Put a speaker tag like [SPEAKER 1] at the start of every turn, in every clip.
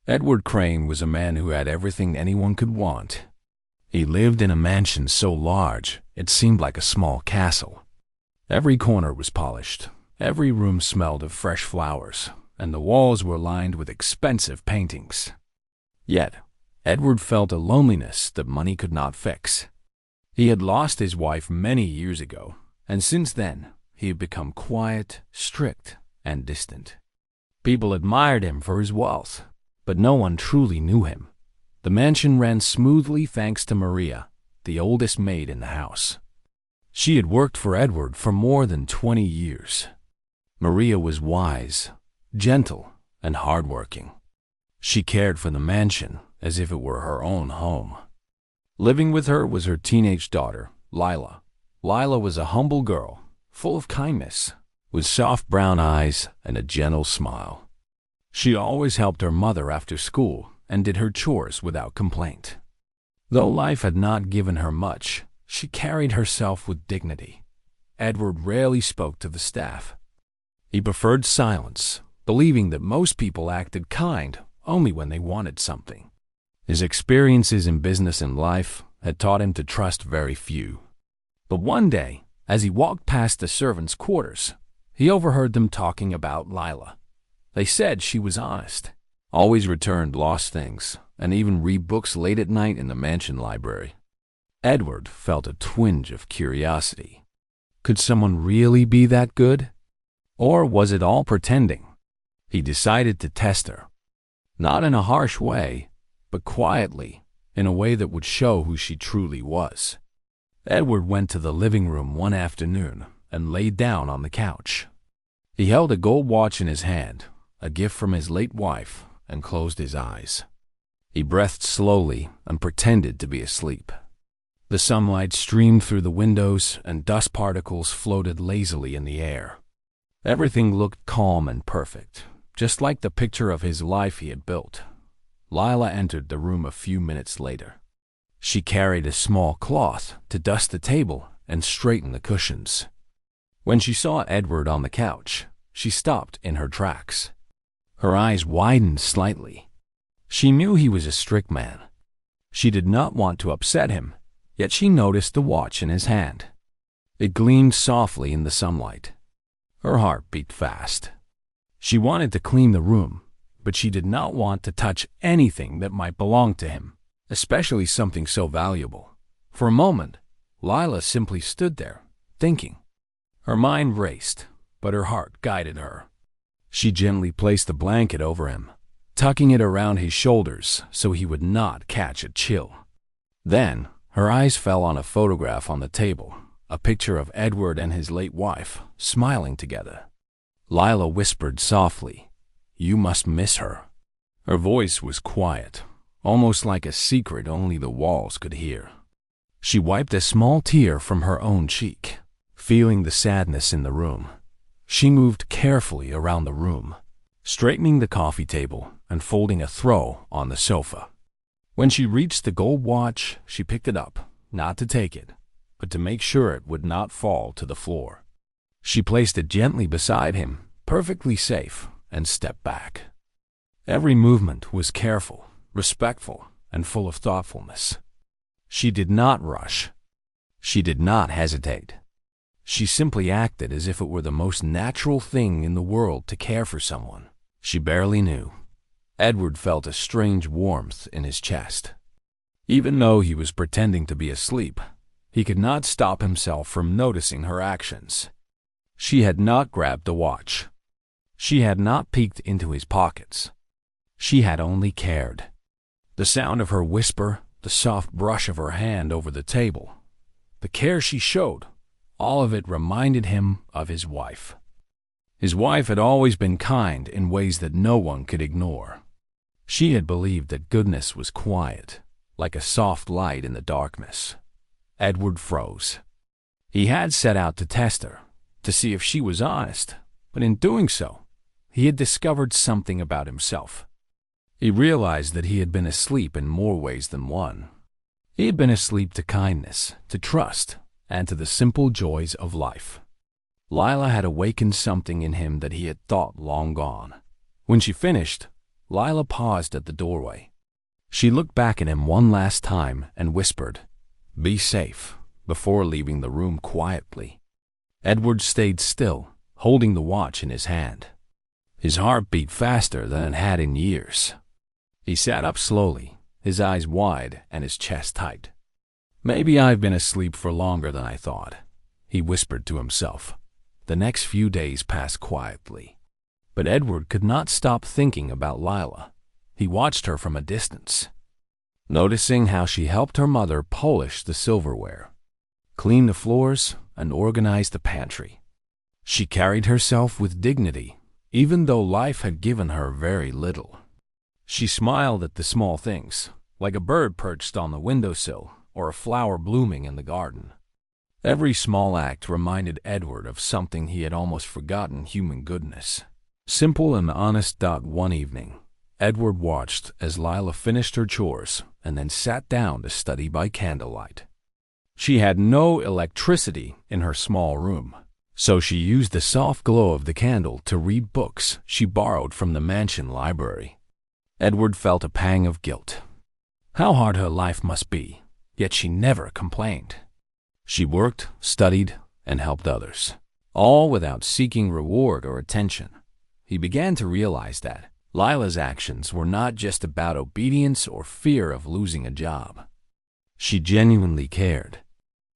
[SPEAKER 1] Edward Crane was a man who had everything anyone could want. He lived in a mansion so large it seemed like a small castle. Every corner was polished, every room smelled of fresh flowers, and the walls were lined with expensive paintings. Yet, Edward felt a loneliness that money could not fix. He had lost his wife many years ago, and since then, he had become quiet, strict, and distant. People admired him for his wealth, but no one truly knew him. The mansion ran smoothly thanks to Maria, the oldest maid in the house. She had worked for Edward for more than 20 years. Maria was wise, gentle, and hardworking. She cared for the mansion as if it were her own home. Living with her was her teenage daughter, Lila. Lila was a humble girl, full of kindness, with soft brown eyes and a gentle smile. She always helped her mother after school and did her chores without complaint. Though life had not given her much, she carried herself with dignity. Edward rarely spoke to the staff. He preferred silence, believing that most people acted kind only when they wanted something. His experiences in business and life had taught him to trust very few. But one day, as he walked past the servants' quarters, he overheard them talking about Lila. They said she was honest, always returned lost things, and even read books late at night in the mansion library. Edward felt a twinge of curiosity. Could someone really be that good? Or was it all pretending? He decided to test her. Not in a harsh way, but quietly, in a way that would show who she truly was. Edward went to the living room one afternoon and laid down on the couch. He held a gold watch in his hand, a gift from his late wife, and closed his eyes. He breathed slowly and pretended to be asleep. The sunlight streamed through the windows and dust particles floated lazily in the air. Everything looked calm and perfect, just like the picture of his life he had built. Lila entered the room a few minutes later. She carried a small cloth to dust the table and straighten the cushions. When she saw Edward on the couch, she stopped in her tracks. Her eyes widened slightly. She knew he was a strict man. She did not want to upset him, yet she noticed the watch in his hand. It gleamed softly in the sunlight. Her heart beat fast. She wanted to clean the room, but she did not want to touch anything that might belong to him, especially something so valuable. For a moment, Lila simply stood there, thinking. Her mind raced, but her heart guided her. She gently placed the blanket over him, tucking it around his shoulders so he would not catch a chill. Then, her eyes fell on a photograph on the table, a picture of Edward and his late wife, smiling together. Lila whispered softly, "You must miss her." Her voice was quiet, almost like a secret only the walls could hear. She wiped a small tear from her own cheek, feeling the sadness in the room. She moved carefully around the room, straightening the coffee table and folding a throw on the sofa. When she reached the gold watch, she picked it up, not to take it, but to make sure it would not fall to the floor. She placed it gently beside him, perfectly safe, and stepped back. Every movement was careful, respectful, and full of thoughtfulness. She did not rush. She did not hesitate. She simply acted as if it were the most natural thing in the world to care for someone she barely knew. Edward felt a strange warmth in his chest. Even though he was pretending to be asleep, he could not stop himself from noticing her actions. She had not grabbed the watch. She had not peeked into his pockets. She had only cared. The sound of her whisper, the soft brush of her hand over the table, the care she showed, all of it reminded him of his wife. His wife had always been kind in ways that no one could ignore. She had believed that goodness was quiet, like a soft light in the darkness. Edward froze. He had set out to test her, to see if she was honest, but in doing so, he had discovered something about himself. He realized that he had been asleep in more ways than one. He had been asleep to kindness, to trust, and to the simple joys of life. Lila had awakened something in him that he had thought long gone. When she finished, Lila paused at the doorway. She looked back at him one last time and whispered, "Be safe," before leaving the room quietly. Edward stayed still, holding the watch in his hand. His heart beat faster than it had in years. He sat up slowly, his eyes wide and his chest tight. "Maybe I've been asleep for longer than I thought," he whispered to himself. The next few days passed quietly. But Edward could not stop thinking about Lila. He watched her from a distance, noticing how she helped her mother polish the silverware, clean the floors, and organize the pantry. She carried herself with dignity, even though life had given her very little. She smiled at the small things, like a bird perched on the windowsill or a flower blooming in the garden. Every small act reminded Edward of something he had almost forgotten: human goodness. Simple and honest. One evening, Edward watched as Lila finished her chores and then sat down to study by candlelight. She had no electricity in her small room, so she used the soft glow of the candle to read books she borrowed from the mansion library. Edward felt a pang of guilt. How hard her life must be, yet she never complained. She worked, studied, and helped others, all without seeking reward or attention. He began to realize that Lila's actions were not just about obedience or fear of losing a job. She genuinely cared.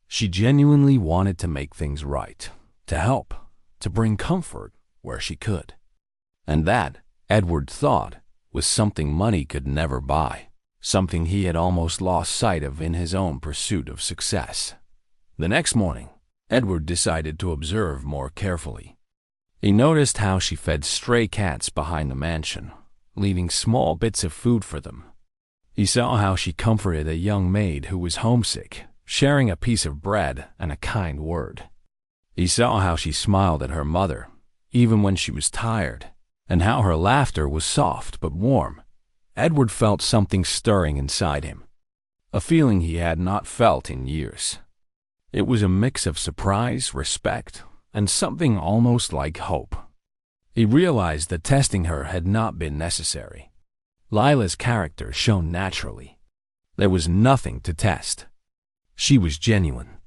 [SPEAKER 1] She genuinely wanted to make things right, to help, to bring comfort where she could. And that, Edward thought, was something money could never buy, something he had almost lost sight of in his own pursuit of success. The next morning, Edward decided to observe more carefully. He noticed how she fed stray cats behind the mansion, leaving small bits of food for them. He saw how she comforted a young maid who was homesick, sharing a piece of bread and a kind word. He saw how she smiled at her mother, even when she was tired, and how her laughter was soft but warm. Edward felt something stirring inside him, a feeling he had not felt in years. It was a mix of surprise, respect, and something almost like hope. He realized that testing her had not been necessary. Lila's character shone naturally. There was nothing to test. She was genuine.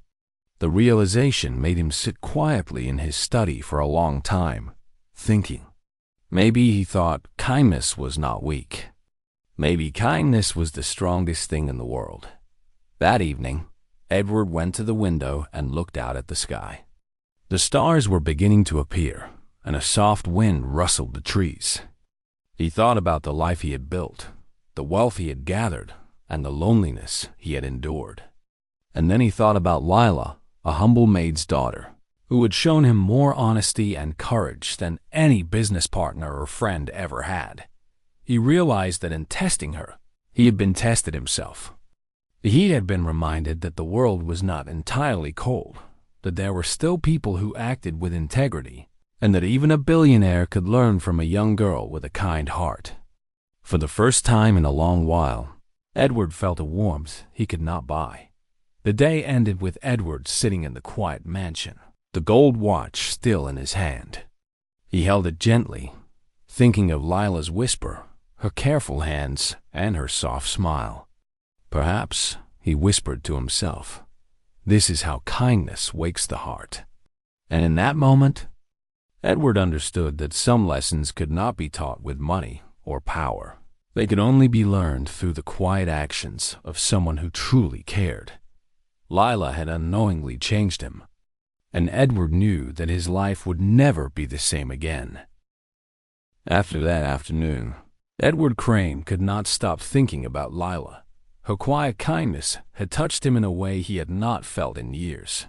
[SPEAKER 1] The realization made him sit quietly in his study for a long time, thinking. Maybe he thought kindness was not weak. Maybe kindness was the strongest thing in the world. That evening, Edward went to the window and looked out at the sky. The stars were beginning to appear, and a soft wind rustled the trees. He thought about the life he had built, the wealth he had gathered, and the loneliness he had endured. And then he thought about Lila, a humble maid's daughter, who had shown him more honesty and courage than any business partner or friend ever had. He realized that in testing her, he had been tested himself. He had been reminded that the world was not entirely cold, that there were still people who acted with integrity, and that even a billionaire could learn from a young girl with a kind heart. For the first time in a long while, Edward felt a warmth he could not buy. The day ended with Edward sitting in the quiet mansion, the gold watch still in his hand. He held it gently, thinking of Lila's whisper, her careful hands, and her soft smile. Perhaps, he whispered to himself, this is how kindness wakes the heart. And in that moment, Edward understood that some lessons could not be taught with money or power. They could only be learned through the quiet actions of someone who truly cared. Lila had unknowingly changed him, and Edward knew that his life would never be the same again. After that afternoon, Edward Crane could not stop thinking about Lila. Her quiet kindness had touched him in a way he had not felt in years.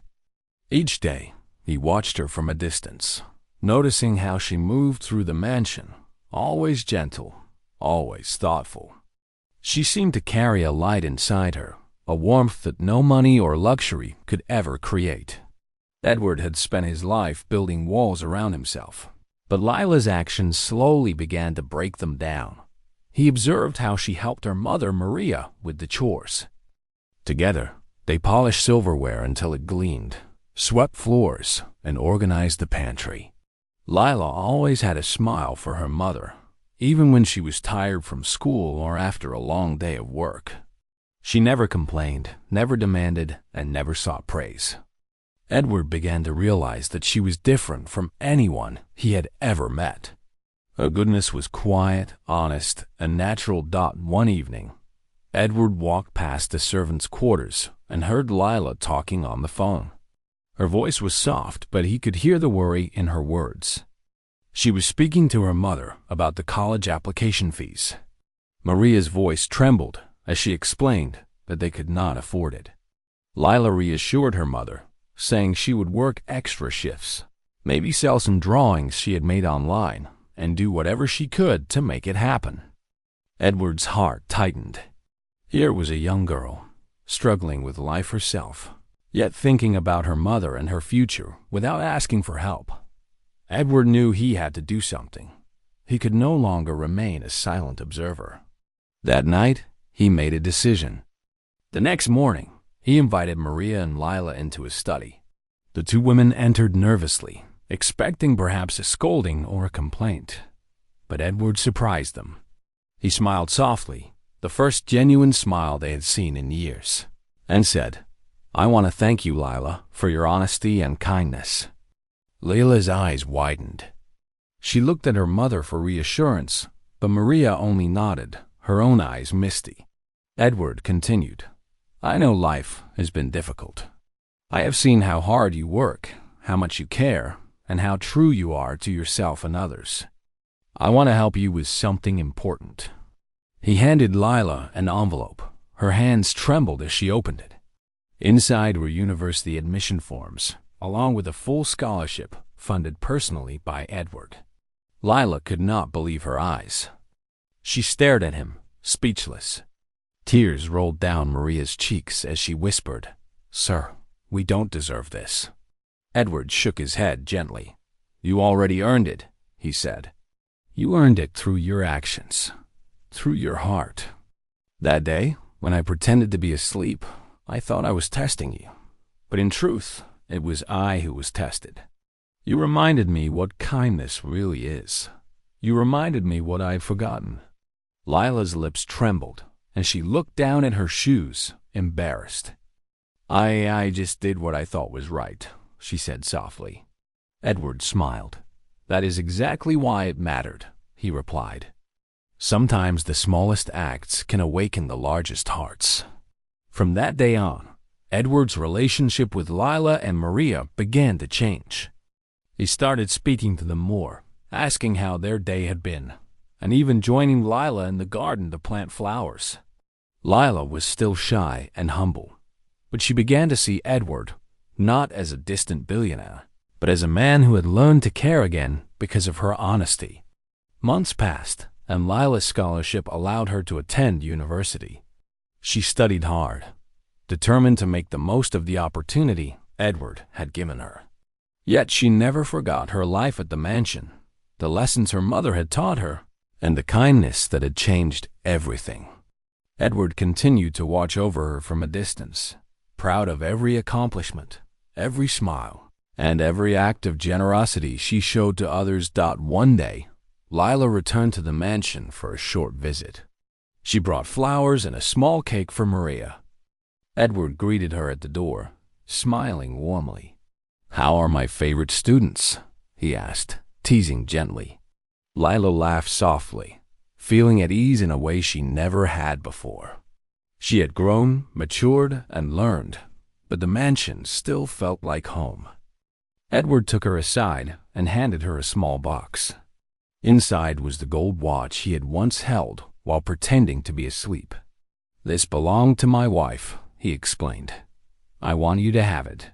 [SPEAKER 1] Each day, he watched her from a distance, noticing how she moved through the mansion, always gentle, always thoughtful. She seemed to carry a light inside her, a warmth that no money or luxury could ever create. Edward had spent his life building walls around himself, but Lila's actions slowly began to break them down. He observed how she helped her mother, Maria, with the chores. Together, they polished silverware until it gleamed, swept floors, and organized the pantry. Lila always had a smile for her mother, even when she was tired from school or after a long day of work. She never complained, never demanded, and never sought praise. Edward began to realize that she was different from anyone he had ever met. Her goodness was quiet, honest, and natural. One evening, Edward walked past the servants' quarters and heard Lila talking on the phone. Her voice was soft, but he could hear the worry in her words. She was speaking to her mother about the college application fees. Maria's voice trembled as she explained that they could not afford it. Lila reassured her mother, saying she would work extra shifts, maybe sell some drawings she had made online, and do whatever she could to make it happen. Edward's heart tightened. Here was a young girl, struggling with life herself, yet thinking about her mother and her future without asking for help. Edward knew he had to do something. He could no longer remain a silent observer. That night, he made a decision. The next morning, he invited Maria and Lila into his study. The two women entered nervously, expecting perhaps a scolding or a complaint. But Edward surprised them. He smiled softly, the first genuine smile they had seen in years, and said, "I want to thank you, Lila, for your honesty and kindness." Lila's eyes widened. She looked at her mother for reassurance, but Maria only nodded, her own eyes misty. Edward continued, "I know life has been difficult. I have seen how hard you work, how much you care, and how true you are to yourself and others. I want to help you with something important." He handed Lila an envelope. Her hands trembled as she opened it. Inside were university admission forms, along with a full scholarship funded personally by Edward. Lila could not believe her eyes. She stared at him, speechless. Tears rolled down Maria's cheeks as she whispered, "Sir, we don't deserve this." Edward shook his head gently. "You already earned it," he said. "You earned it through your actions, through your heart. That day, when I pretended to be asleep, I thought I was testing you. But in truth, it was I who was tested. You reminded me what kindness really is. You reminded me what I had forgotten." Lila's lips trembled, and she looked down at her shoes, embarrassed. I just did what I thought was right," she said softly. Edward smiled. "That is exactly why it mattered," he replied. Sometimes the smallest acts can awaken the largest hearts. From that day on, Edward's relationship with Lila and Maria began to change. He started speaking to them more, asking how their day had been, and even joining Lila in the garden to plant flowers. Lila was still shy and humble, but she began to see Edward not as a distant billionaire, but as a man who had learned to care again because of her honesty. Months passed, and Lila's scholarship allowed her to attend university. She studied hard, determined to make the most of the opportunity Edward had given her. Yet she never forgot her life at the mansion, the lessons her mother had taught her, and the kindness that had changed everything. Edward continued to watch over her from a distance, proud of every accomplishment, every smile, and every act of generosity she showed to others. One day, Lila returned to the mansion for a short visit. She brought flowers and a small cake for Maria. Edward greeted her at the door, smiling warmly. "How are my favorite students?" he asked, teasing gently. Lila laughed softly, feeling at ease in a way she never had before. She had grown, matured, and learned, but the mansion still felt like home. Edward took her aside and handed her a small box. Inside was the gold watch he had once held while pretending to be asleep. "This belonged to my wife," he explained. "I want you to have it.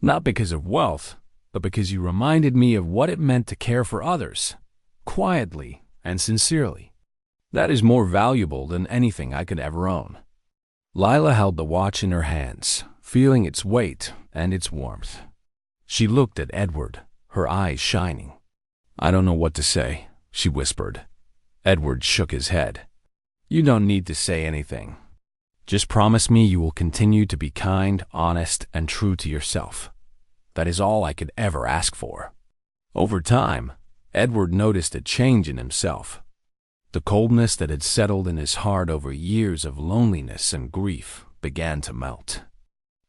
[SPEAKER 1] Not because of wealth, but because you reminded me of what it meant to care for others, quietly and sincerely. That is more valuable than anything I could ever own." Lila held the watch in her hands, feeling its weight and its warmth. She looked at Edward, her eyes shining. "I don't know what to say," she whispered. Edward shook his head. "You don't need to say anything. Just promise me you will continue to be kind, honest, and true to yourself. That is all I could ever ask for." Over time, Edward noticed a change in himself. The coldness that had settled in his heart over years of loneliness and grief began to melt.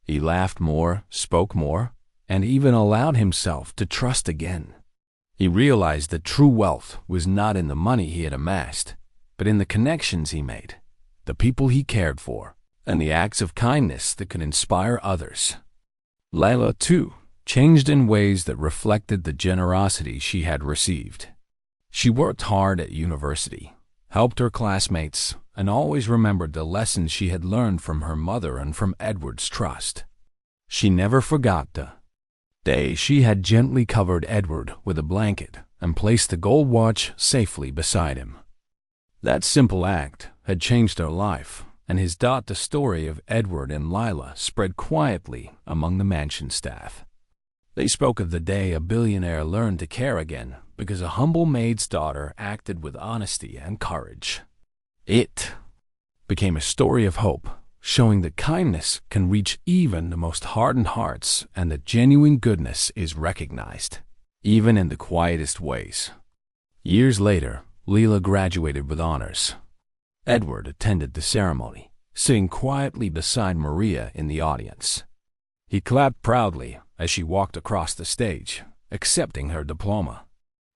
[SPEAKER 1] He laughed more, spoke more, and even allowed himself to trust again. He realized that true wealth was not in the money he had amassed, but in the connections he made, the people he cared for, and the acts of kindness that could inspire others. Lila, too, changed in ways that reflected the generosity she had received. She worked hard at university, helped her classmates, and always remembered the lessons she had learned from her mother and from Edward's trust. She never forgot the day she had gently covered Edward with a blanket and placed the gold watch safely beside him. That simple act had changed her life, and the story of Edward and Lila spread quietly among the mansion staff. They spoke of the day a billionaire learned to care again because a humble maid's daughter acted with honesty and courage. It became a story of hope, showing that kindness can reach even the most hardened hearts and that genuine goodness is recognized, even in the quietest ways. Years later, Lila graduated with honors. Edward attended the ceremony, sitting quietly beside Maria in the audience. He clapped proudly as she walked across the stage, accepting her diploma.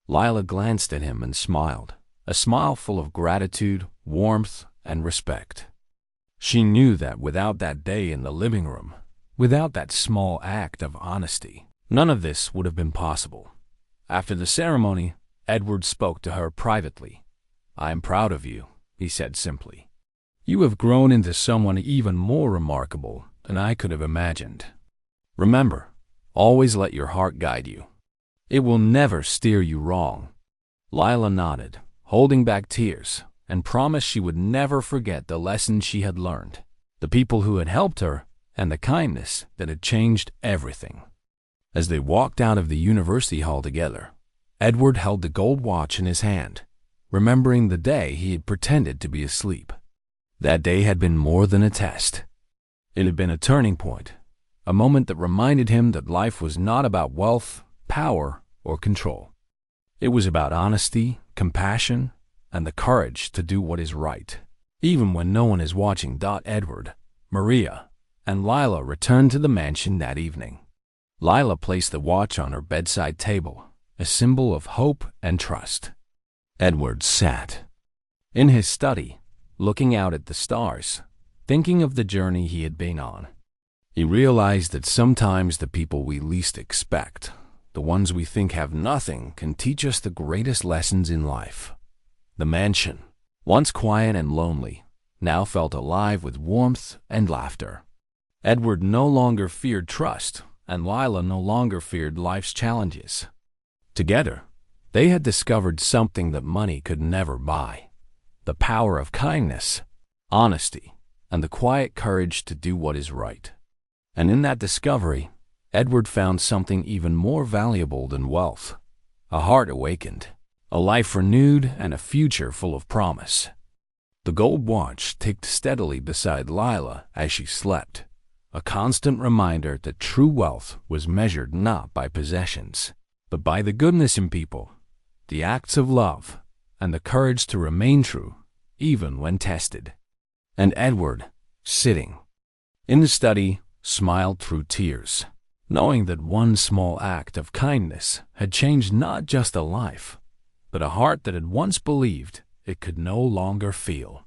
[SPEAKER 1] Lila glanced at him and smiled, a smile full of gratitude, warmth, and respect. She knew that without that day in the living room, without that small act of honesty, none of this would have been possible. After the ceremony, Edward spoke to her privately. "I am proud of you," he said simply. "You have grown into someone even more remarkable than I could have imagined. Remember, always let your heart guide you. It will never steer you wrong." Lila nodded, holding back tears, and promised she would never forget the lessons she had learned, the people who had helped her, and the kindness that had changed everything. As they walked out of the university hall together, Edward held the gold watch in his hand, remembering the day he had pretended to be asleep. That day had been more than a test. It had been a turning point, a moment that reminded him that life was not about wealth, power, or control. It was about honesty, compassion, and the courage to do what is right, even when no one is watching. Edward, Maria, and Lila returned to the mansion that evening. Lila placed the watch on her bedside table, a symbol of hope and trust. Edward sat in his study, looking out at the stars, thinking of the journey he had been on. He realized that sometimes the people we least expect, the ones we think have nothing, can teach us the greatest lessons in life. The mansion, once quiet and lonely, now felt alive with warmth and laughter. Edward no longer feared trust, and Lila no longer feared life's challenges. Together, they had discovered something that money could never buy: the power of kindness, honesty, and the quiet courage to do what is right. And in that discovery, Edward found something even more valuable than wealth: a heart awakened, a life renewed, and a future full of promise. The gold watch ticked steadily beside Lila as she slept, a constant reminder that true wealth was measured not by possessions, but by the goodness in people, the acts of love, and the courage to remain true, even when tested. And Edward, sitting in the study, smiled through tears, knowing that one small act of kindness had changed not just a life, but a heart that had once believed it could no longer feel.